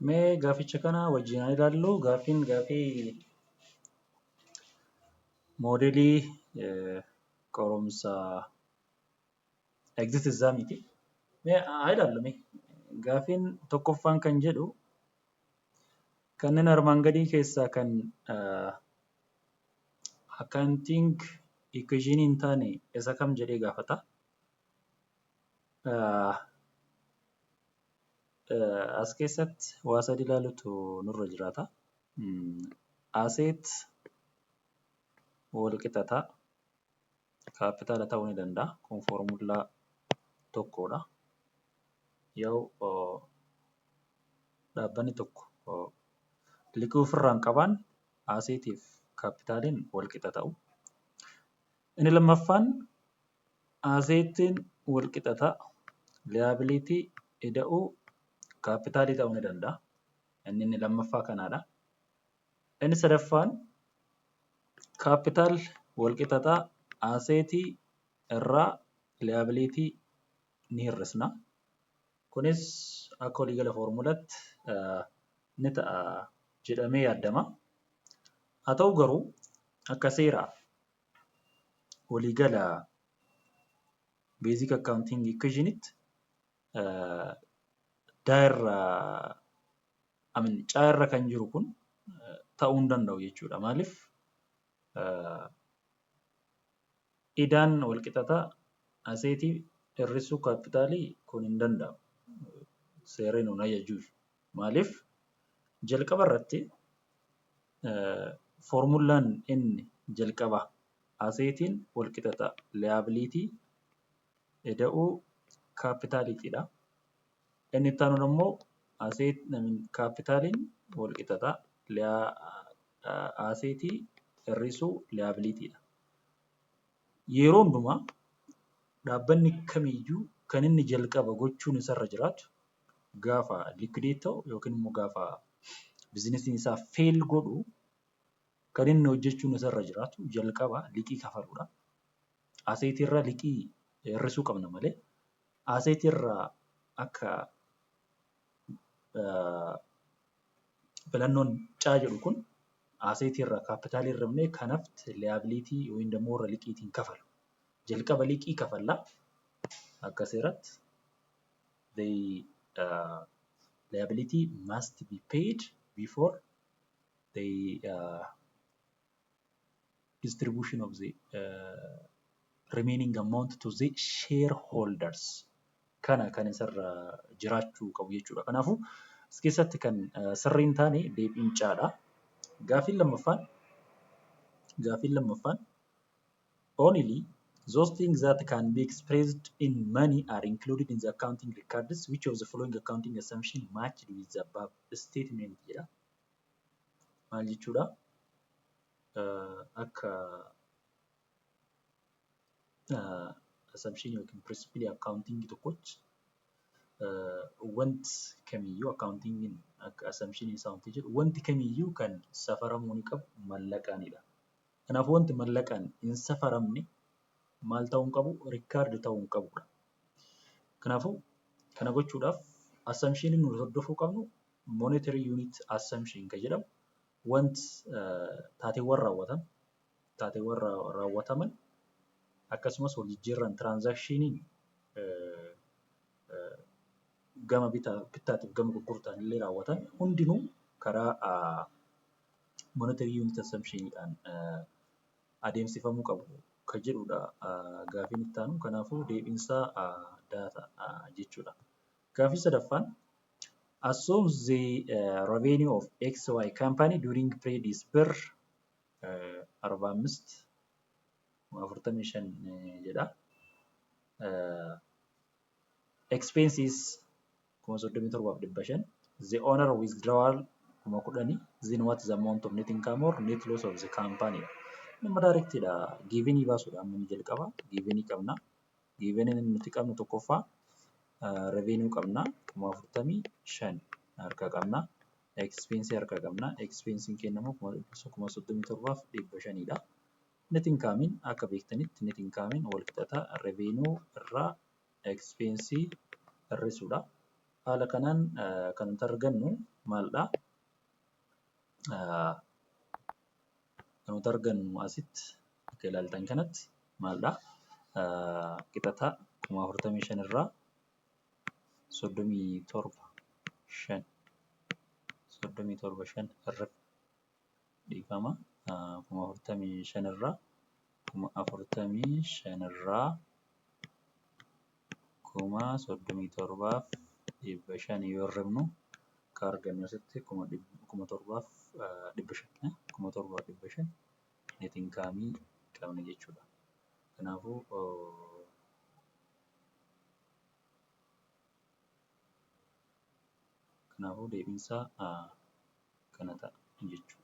Mee gaaficha kana wajjin haa ilaallu. Gaaffiin gaaffii moodelii qorumsa exit exaamiti. Mee haa ilaallu mee. Gaaffiin tokkoffaan kan jedhu kanneen armaan gadii keessaa kan accounting equation hin taane isa kam jedhee gaafata. As keessatti waa sadi ilaalutu nurra jiraata. Asset wal qixataa kaapitaala ta'uu ni danda'a. Kun foormulaa tokkodha. Yoo dhaabbanni tokko liqii ofirraa hin qabaan asetiif kaapitaaliin wal qixa ta'u. Inni lammaffaan asetiin wal qixataa liabilitii ida'uu kaapitaalii ta'uu ni danda'a. Inni lammaffaa kanaadha. Inni sadaffaan kaapitaal wal qixataa asetii irraa liabilitii ni hir'isna. Kunis akka waliigala foormulaatti ni ta'a jedhamee yaadama. Haa ta'u garuu akka seera waliigala basic accounting equationitti caa irra kan jiru kun ta'uu hin danda'u jechuudha. Maaliif idaan wal qixataa asetii hir'isuu kaapitaalii kun hin danda'amu. Seerri nuun ajajjuuf. Maaliif jalqaba irratti foormulaan inni jalqaba asetiin wal qixataa liabilitii ida'uu kaapitaaliitidha. Inni itti aanu immoo kaapitaaliin wal qixataa asetii hir'isuu liabilitiidha. Yeroo hundumaa dhaabbanni kamiyyuu kan inni jalqaba gochuun isarra jiraatu gaafa liquidate ta'u yookiin immoo gaafa biizinesiin isaa fail godhu kan inni hojjechuun isarra jiraatu jalqaba liqii kafaluudha. Aseetiirraa liqii hir'isuu qabna malee aseetiirraa akka filannoon caa jedhu kun aseetiirraa kaapitaalii hir'ifnee kan hafte liabilitii yookiin immoo warra liqiitiin kafalu. Jalqaba liqii kafallaa akka seeratti the liability must be paid before the distribution of the remaining amount to the shareholders. Kana kan isarra jiraachuu qabu jechuudha. Kanaafuu as keessatti kan sirriin taane deebiin caadha. Gaaffiin lammaffaan only those things that can be expressed in money are included in the accounting records. Which of the following accounting assumption matched with the above statement jedha. Maal jechuudha? Akka assumption yookiin principle accounting tokkochi wanti kamiyyuu accountingin akka assumption isaa wanti jedhu wanti kamiyyuu kan safaramuu ni qabu mallaqaanidha. Kanaafuu wanti mallaqaan hin safaramne maal ta'uu hin qabu? Record ta'uu hin qabudha. Kanaafuu kana gochuudhaaf assumption nuti hordofuu qabnu monetary unit assumption kan jedhamu wanti taateewwan raawwataman akkasumas waljijjiirraan tiraanzaakshiniin gama bittaatiif gama gurgurtaan illee raawwatan hundinuu karaa monetary unit assumptioniidhaan adeemsifamuu qabu kan jedhudha gaaffiin itti aanu. Kanaafuu deebiinsaa data jechuudha. Gaaffii sadaffaan assume the revenue of XY company during period is per 45 jedha. Expenses 37,500. The owner withdrawal 10,000. Then what is the amount of net income or net loss of the company? Nama directidha. Given baasuudha amma ni jalqaba. Given qabna. Given nuti qabnu tokkoffaa revenue qabna 45,000 harka qabna. Expense harka qabna. Expense kennamu 37,500dha. Net income akka beektanitti net income wal qixataa revenue irraa expense hir'isuudha. Haala kanaan kan nuti argannu maalidhaa? Kan nuti argannu asitti akka ilaaltan kanatti maalidhaa? Qixataa 45,000 irraa 37,500 irratti dhiifama. 45,000 irraa 37,500 yoo herregnu akka argannu asitti 7,500 net income qabna jechuudha. Kanaafuu deebiinsaa kana ta'a jechuudha.